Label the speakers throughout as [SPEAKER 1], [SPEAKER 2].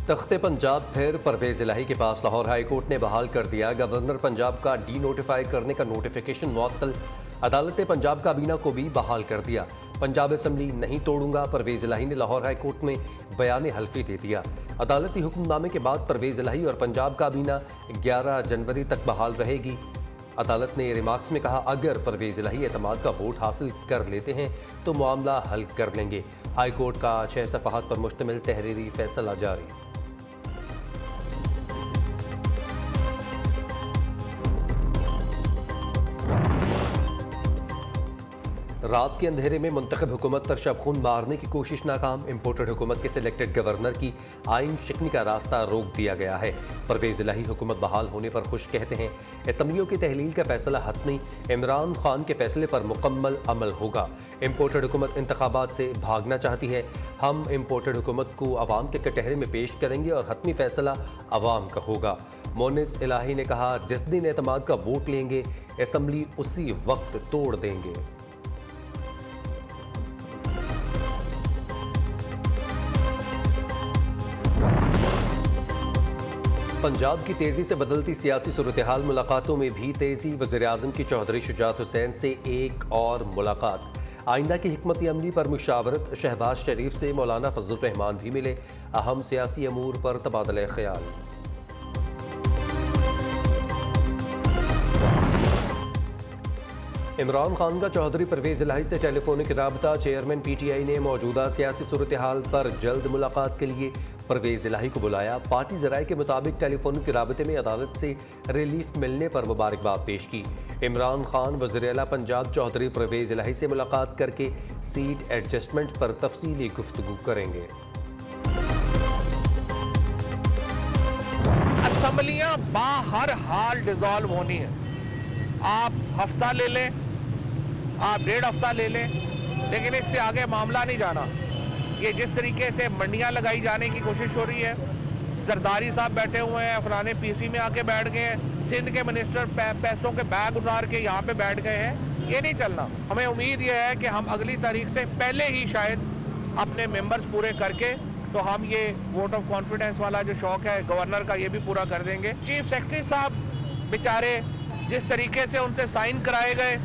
[SPEAKER 1] तख्ते पंजाब फिर परवेज इलाही के पास। लाहौर हाई कोर्ट ने बहाल कर दिया गवर्नर पंजाब का डी नोटिफाई करने का नोटिफिकेशन मुअत्तल। अदालत ने पंजाब काबीना को भी बहाल कर दिया। पंजाब असम्बली नहीं तोड़ूंगा, परवेज इलाही ने लाहौर हाई कोर्ट में बयान हल्फी दे दिया। अदालती हुक्मनामे के बाद परवेज इलाही और पंजाब काबीना 11 जनवरी तक बहाल रहेगी। अदालत ने रिमार्क्स में कहा, अगर परवेज इलाही एतमाद का वोट हासिल कर लेते हैं तो मामला हल कर लेंगे। हाई कोर्ट का 6 सफ़हात पर मुश्तमिल तहरीरी फैसला जारी। रात के अंधेरे में मुंतखब हुकूमत पर शबखून मारने की कोशिश नाकाम। इम्पोर्टेड हुकूमत के सिलेक्टेड गवर्नर की आइन शिकनी का रास्ता रोक दिया गया है। परवेज इलाही हुकूमत बहाल होने पर खुश कहते हैं। असम्बलियों की तहलील का फैसला हतमी, इमरान खान के फैसले पर मुकम्मल अमल होगा। इम्पोर्टेड हुकूमत इंतखाबात से भागना चाहती है। हम इम्पोर्टेड हुकूमत को अवाम के कटहरे में पेश करेंगे और हतमी फैसला अवाम का होगा। मोनिस इलाही ने कहा, जिस दिन एतमाद का वोट लेंगे असम्बली उसी वक्त तोड़ देंगे। पंजाब की तेजी से बदलती सियासी सूरत-ए-हाल, मुलाकातों में भी तेजी। वज़ीर-ए-आज़म की चौधरी शुजात हुसैन से एक और मुलाकात। आइंदा की हिकमत अमली पर मुशावरत। शहबाज शरीफ से मौलाना फजल रहमान भी मिले। अहम सियासी अमूर पर तबादला ख्याल। इमरान खान का चौधरी परवेज इलाही से टेलीफोनिक राबता। चेयरमैन PTI ने मौजूदा सियासी सूरत-ए-हाल पर जल्द मुलाकात के लिए परवेज इलाही को बुलाया। पार्टी ज़राए के मुताबिक टेलीफोनिक राबते में अदालत से रिलीफ मिलने पर मुबारकबाद पेश की। इमरान खान वज़ीर आला पंजाब चौधरी परवेज इलाही से मुलाकात करके सीट एडजस्टमेंट पर तफसीली गुफ्तगू करेंगे।
[SPEAKER 2] असम्बलियां बाहर हाल डिसॉल्व होनी है। आप हफ्ता ले लें, आप 1.5 हफ्ता ले लें, लेकिन इससे आगे मामला नहीं जाना। ये जिस तरीके से मंडियां लगाई जाने की कोशिश हो रही है, जरदारी साहब बैठे हुए हैं, फलाने PC में आके बैठ गए हैं, सिंध के मिनिस्टर पैसों के बैग उतार के यहाँ पे बैठ गए हैं, ये नहीं चलना। हमें उम्मीद ये है कि हम अगली तारीख से पहले ही शायद अपने मेंबर्स पूरे करके तो हम ये वोट ऑफ कॉन्फिडेंस वाला जो शौक है गवर्नर का, ये भी पूरा कर देंगे। चीफ सेक्रेटरी साहब बेचारे जिस तरीके से उनसे साइन कराए गए,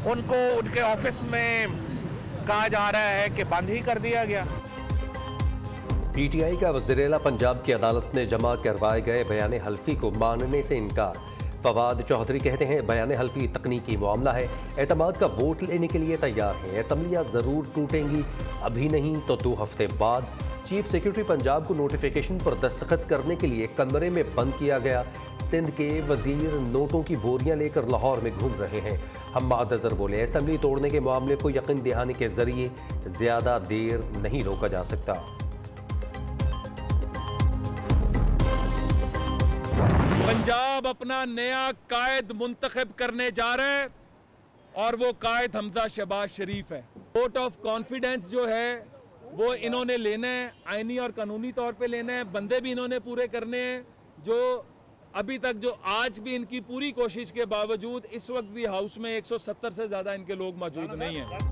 [SPEAKER 2] उनको उनके ऑफिस में कहा जा रहा है कि बंद ही कर दिया गया।
[SPEAKER 1] PTI का वज़ीर-ए-आला पंजाब की अदालत ने जमा करवाए गए बयान हल्फी को मानने से इनकार। फवाद चौधरी कहते हैं, बयान हल्फी तकनीकी मामला है, एतमाद का वोट लेने के लिए तैयार है। असम्बलियाँ ज़रूर टूटेंगी, अभी नहीं तो 2 हफ्ते बाद। चीफ सेक्रेटरी पंजाब को नोटिफिकेशन पर दस्तखत करने के लिए कमरे में बंद किया गया। सिंध के वजीर नोटों की बोरियां लेकर लाहौर में घूम रहे हैं। हम अज़हर बोले, असम्बली तोड़ने के मामले को यकीन दहानी के जरिए ज्यादा देर नहीं रोका जा सकता।
[SPEAKER 3] पंजाब अपना नया कायद मुंतखब करने जा रहा है और वो कायद हमजा शहबाज शरीफ है। वोट ऑफ कॉन्फिडेंस जो है वो इन्होंने लेना है, आईनी और कानूनी तौर पे लेना है। बंदे भी इन्होंने पूरे करने हैं जो अभी तक, जो आज भी इनकी पूरी कोशिश के बावजूद इस वक्त भी हाउस में 170 से ज्यादा इनके लोग मौजूद नहीं हैं।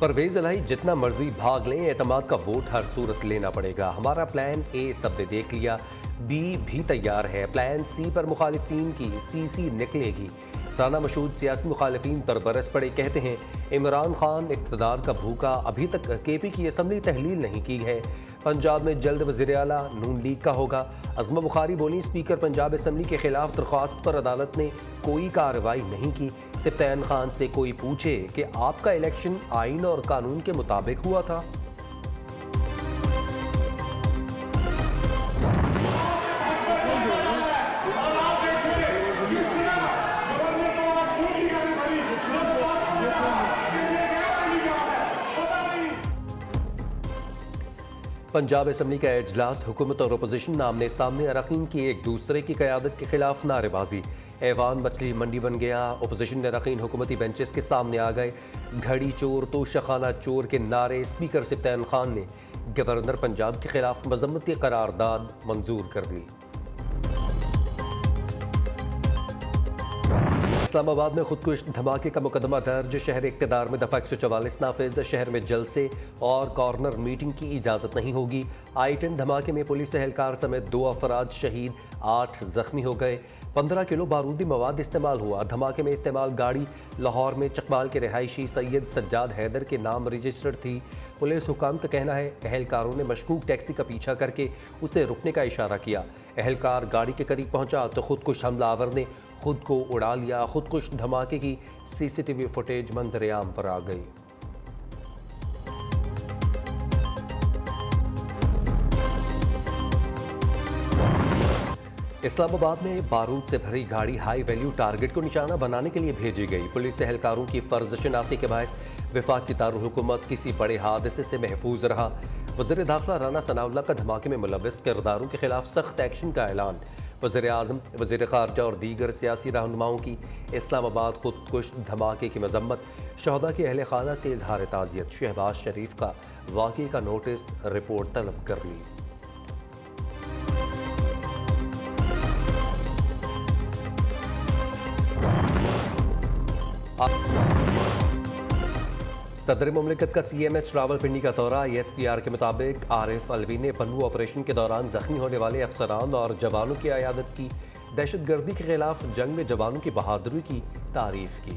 [SPEAKER 1] परवेज इलाही जितना मर्जी भाग लें, एतमाद का वोट हर सूरत लेना पड़ेगा। हमारा प्लान A सबने देख लिया, B भी तैयार है, प्लान C पर मुखालिफिन की CC निकलेगी। राना मशहूद सियासी मुखालिफिन पर बरस पड़े, कहते हैं इमरान खान इक़्तिदार का भूखा, अभी तक KP की असम्बली तहलील नहीं की है। पंजाब में जल्द वज़ीर आला नून लीग का होगा। अज़मा बुखारी बोली, स्पीकर पंजाब असम्बली के खिलाफ दरख्वास्त पर अदालत ने कोई कार्रवाई नहीं की। सिफ्तान खान से कोई पूछे कि आपका इलेक्शन आइन और कानून के मुताबिक हुआ था? पंजाब असम्बली का इजलास, हुकूमत और अपोजिशन आमने सामने। अरकान की एक दूसरे की क़यादत के खिलाफ नारेबाजी। ऐवान मछली मंडी बन गया। अपोजिशन ने अरकान हुकूमती बेंचेस के सामने आ गए। घड़ी चोर तो शखाना चोर के नारे। स्पीकर सिफ्तान खान ने गवर्नर पंजाब के खिलाफ मजम्मती करारदाद मंजूर कर दी। इस्लामाबाद में खुदकुश धमाके का मुकदमा दर्ज। शहर इक़्तिदार में दफ़ा 144 नाफिज। शहर में जलसे और कॉर्नर मीटिंग की इजाज़त नहीं होगी। I-10 धमाके में पुलिस एहलकार समेत 2 अफराद शहीद, 8 जख्मी हो गए। 15 किलो बारूदी मवाद इस्तेमाल हुआ। धमाके में इस्तेमाल गाड़ी लाहौर में चकबाल के रिहायशी सैयद सज्जाद हैदर के नाम रजिस्टर्ड थी। पुलिस हुकाम का कहना है एहलकारों ने मशकूक टैक्सी का पीछा करके उसे रुकने का इशारा किया। एहलकार गाड़ी के करीब पहुंचा तो खुदकुश हमलावर ने खुद को उड़ा लिया। खुदकुश धमाके की CCTV फुटेज मंजर-ए-आम पर आ गई। इस्लामाबाद में बारूद से भरी गाड़ी हाई वैल्यू टारगेट को निशाना बनाने के लिए भेजी गई। पुलिस एहलकारों की फर्ज शनासी के बायस वफाक की दारुल हुकूमत किसी बड़े हादसे से महफूज रहा। वज़ीर दाखिला राना सनाउल्लाह का धमाके में मुलव्वस किरदारों के खिलाफ सख्त एक्शन का ऐलान। वज़ीर आज़म, वज़ीर ख़ारजा और दीगर सियासी रहनुमाओं की इस्लामाबाद खुदकुश धमाके की मजम्मत। शहदा के अहल खाना से इजहार ताज़ियत। शहबाज शरीफ का वाक़े का नोटिस रिपोर्ट तलब कर ली। सदर मुमलिकत का CMH रावलपिंडी का दौरा। ISPR के मुताबिक आरिफ अलवी ने पन्नू ऑपरेशन के दौरान जख्मी होने वाले अफसरान और जवानों की अयादत की। दहशतगर्दी के खिलाफ जंग में जवानों की बहादुरी की तारीफ की।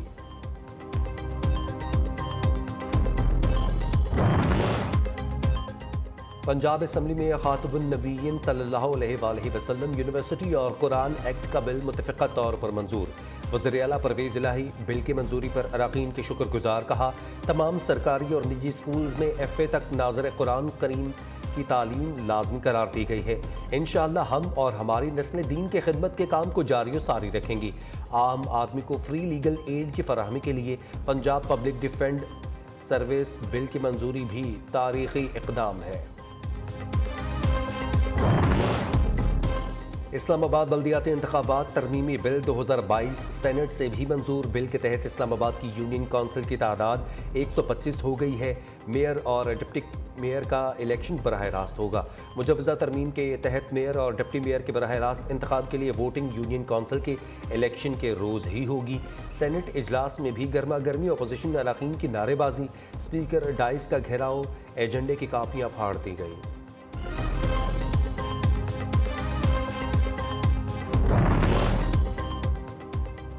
[SPEAKER 1] पंजाब असम्बली में खातबुन नबीयीन सल्लल्लाहु अलैहि वसल्लम यूनिवर्सिटी और कुरान एक्ट का बिल मुतफ़िक़ा तौर पर मंजूर। वज़ीर आला परवेज़ इलाही बिल की मंजूरी पर अराकीन के शुक्रगुजार। कहा तमाम सरकारी और निजी स्कूल्स में FA तक नाज़िर कुरान करीम की तालीम लाजमी करार दी गई है। इंशाअल्लाह हम और हमारी नस्लें दीन के खिदमत के काम को जारी व सारी रखेंगी। आम आदमी को फ्री लीगल एड की फराहमी के लिए Punjab public defend service bill की मंजूरी भी तारीख़ी इक़दाम है। इस्लामाबाद बल्दियाती इंतखाबात तरमीमी बिल 2022 सेनेट से भी मंजूर। बिल के तहत इस्लामाबाद की यूनियन काउंसिल की तादाद 125 हो गई है। मेयर और डिप्टी मेयर का इलेक्शन बराह रास्त होगा। मुजवज़ा तरमीम के तहत मेयर और डिप्टी मेयर के बराह रास्त इंतखाब के लिए वोटिंग यूनियन काउंसिल के इलेक्शन के रोज़ ही होगी। सेनेट इजलास में भी गर्मा गर्मी अपोजिशन अराकीन की नारेबाजी। स्पीकर डाइस का घेराव। एजेंडे की कापियाँ फाड़ दी गई।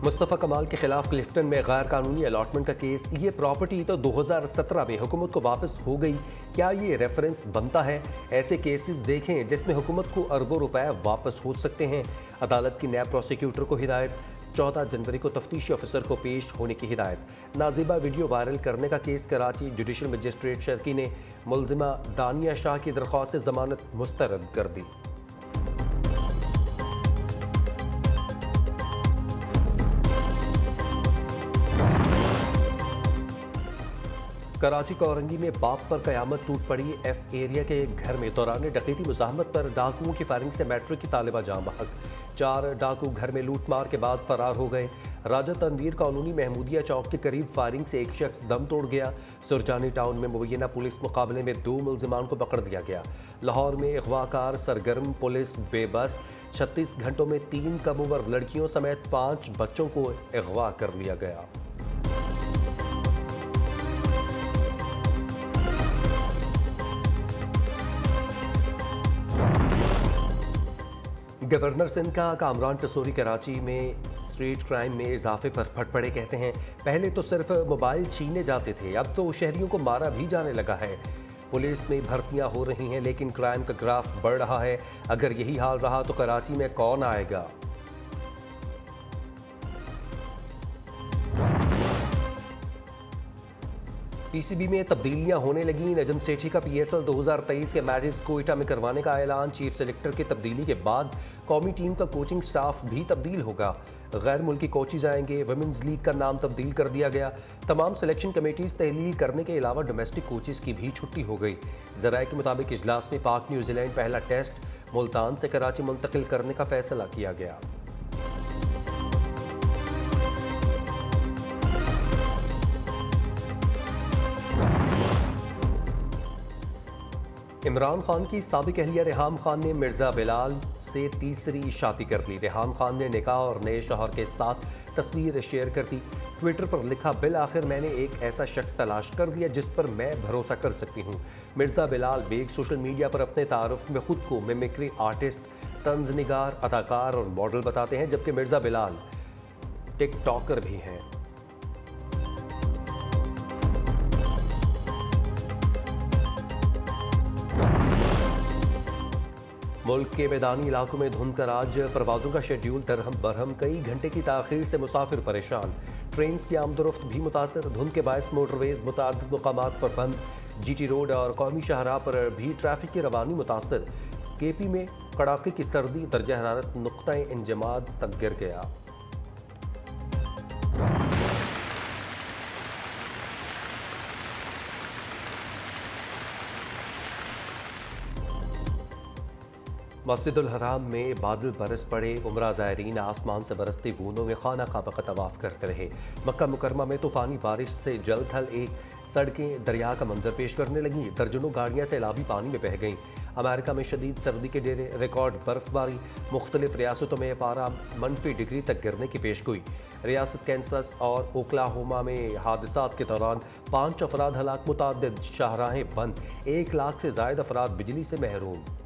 [SPEAKER 1] मुस्तफ़ा कमाल के खिलाफ क्लिफ्टन में गैर कानूनी अलॉटमेंट का केस। ये प्रॉपर्टी तो 2017 में हुकूमत को वापस हो गई। क्या ये रेफरेंस बनता है? ऐसे केसेस देखें जिसमें हुकूमत को अरबों रुपए वापस हो सकते हैं। अदालत की नैब प्रोसिक्यूटर को हिदायत। 14 जनवरी को तफ्तीशी ऑफिसर को पेश होने की हिदायत। नाजिबा वीडियो वायरल करने का case. Karachi judicial magistrate Sharki ने मुलजिमा दानिया शाह की दरख्वास्त से जमानत मुस्तरद कर दी। कराची कोरंगी में बाप पर कयामत टूट पड़ी। F एरिया के घर में दौरान डकैती मुज़ाहमत पर डाकुओं की फायरिंग से मैट्रिक की तालिबा जाम बहक। 4 डाकू घर में लूट मार के बाद फरार हो गए। राजा तनवीर कॉलोनी महमूदिया चौक के करीब फायरिंग से एक शख्स दम तोड़ गया। सुरजानी टाउन में मुबैना पुलिस मुकाबले में 2 मुलजिमान को पकड़ लिया गया। लाहौर में अगवाकार सरगर्म, पुलिस बेबस। 36 घंटों में 3 कम उम्र लड़कियों समेत 5 बच्चों को अगवा कर लिया गया। गवर्नर सिंध का कामरान टसोरी कराची में स्ट्रीट क्राइम में इजाफे पर फट पड़े। कहते हैं पहले तो सिर्फ मोबाइल छीने जाते थे, अब तो शहरियों को मारा भी जाने लगा है। पुलिस में भर्तियां हो रही हैं लेकिन क्राइम का ग्राफ बढ़ रहा है। अगर यही हाल रहा तो कराची में कौन आएगा? PCB में तब्दीलियां होने लगी। नजम सेठी का PSL 2023 के मैचेस कोयटा में करवाने का ऐलान। चीफ सेलेक्टर की तब्दीली के बाद कौमी टीम का कोचिंग स्टाफ भी तब्दील होगा। गैर मुल्की कोचेज आएंगे। वुमेन्स लीग का नाम तब्दील कर दिया गया। तमाम सिलेक्शन कमेटीज तहलील करने के अलावा डोमेस्टिक कोचेज की भी छुट्टी हो गई। ज़राए के मुताबिक इजलास में पाक न्यूजीलैंड पहला टेस्ट मुल्तान से कराची मुंतकिल करने का फैसला किया गया। इमरान खान की साबिक अहलिया रेहाम खान ने मिर्जा बिलाल से तीसरी शादी कर ली। रेहाम खान ने निकाह और नए शौहर के साथ तस्वीर शेयर कर दी। ट्विटर पर लिखा, बिल आखिर मैंने एक ऐसा शख्स तलाश कर दिया जिस पर मैं भरोसा कर सकती हूँ। मिर्जा बिलाल बेग सोशल मीडिया पर अपने तारुफ में खुद को मिमिक्री आर्टिस्ट, तंज निगार, अदाकार और मॉडल बताते हैं, जबकि मिर्जा बिलाल टिकटॉकर भी हैं। मुल्क के मैदानी इलाकों में धुंध का राज, परवाजों का शेड्यूल दरहम बरहम, कई घंटे की ताखीर से मुसाफिर परेशान। ट्रेन की आमदोरफ्त भी मुतासर, धुंध के बायस मोटरवेज मुताद्दिद मुकामात पर बंद। जीटी रोड और कौमी शाहराह पर भी ट्रैफिक की रवानी मुतासर। केपी में कड़ाके की सर्दी, दर्जा हरारत नुक्ता इंजमाद तक गिर गया। मस्जिदुल हराम में बादल बरस पड़े, उमरा ज़ायरीन आसमान से बरसती बूंदों में खाना काबा का तवाफ़ करते रहे। मक्का मुकरमा में तूफ़ानी बारिश से जल थल एक, सड़कें दरिया का मंजर पेश करने लगीं। दर्जनों गाड़ियाँ सैलाबी पानी में बह गईं। अमेरिका में शदीद सर्दी के डेरे, रिकॉर्ड बर्फबारी, मुख्तलिफ रियासतों में पारा -डिग्री तक गिरने की पेशगोई। रियासत कैंसस और ओक्लाहोमा में हादसात के दौरान 5 अफराद हलाक, मुताद्दिद शाहराहें बंद, 1 लाख से ज़ायद अफराद बिजली से महरूम।